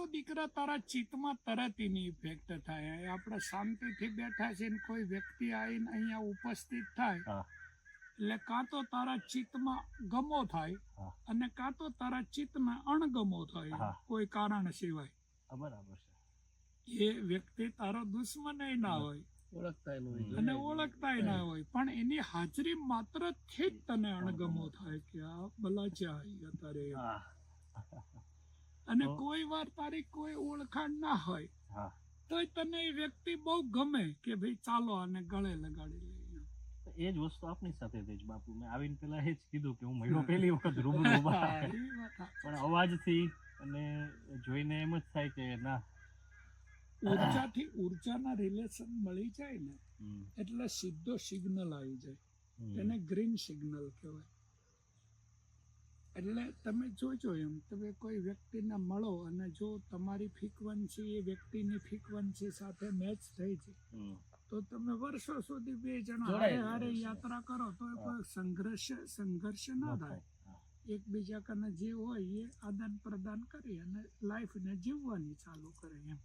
તો દીકરા તારા ચિત્તમાં તરત એની ઇફેક્ટ થાય. આપણે શાંતિથી બેઠા છે ને કોઈ વ્યક્તિ આવીને અહીંયા ઉપસ્થિત થાય હા એટલે કાં તો તારા ચિત્તમાં ગમો થાય હા અને કાં તો તારા ચિત્તમાં અણગમો થાય હા. કોઈ કારણ સિવાય. બરાબર છે. એ વ્યક્તિ તારો દુશ્મન ના હોય ઓળખતા ન હોય અને ઓળખતાય ના હોય, પણ એની હાજરી માત્ર થી જ તને અણગમો થાય કે આ બલાચા અહીંયા તારે. હા અને કોઈ વાર તારી કોઈ ઓળખાણ ના હોય હા. તોય તને એ વ્યક્તિ બહુ ગમે કે ભાઈ ચાલો આને ગળે લગાડી લઈએ. એ જ વસ્તુ આપની સાથે થઈ જ બાપુ. મેં આવીને પેલા એ જ કીધું કે હું મળ્યો પહેલી વખત રૂબરૂ ઊભા. એ વાત સાચી. પણ અવાજથી અને જોઈને એમ જ થાય કે ના. ઉર્જાથી ઉર્જાના રિલેશન મળી જાય ને હમ, એટલે સીધો સિગ્નલ આવી જાય. હમ. એને ગ્રીન સિગ્નલ કહેવાય. એટલે તમે જોજો એમ તમે કોઈ વ્યક્તિને મળો અને જો તમારી ફ્રીક્વન્સી એ વ્યક્તિની ફ્રીક્વન્સી સાથે મેચ થઈ છે હમ. તો તમે વર્ષો સુધી બે જણા જોડાઈ હારે હારે જાય. યાત્રા કરો તો એ કોઈ સંઘર્ષ ના થાય. હા. એકબીજા કને જે હોય એ આદાન પ્રદાન કરી અને લાઈફને જીવવાની ચાલુ કરે એમ.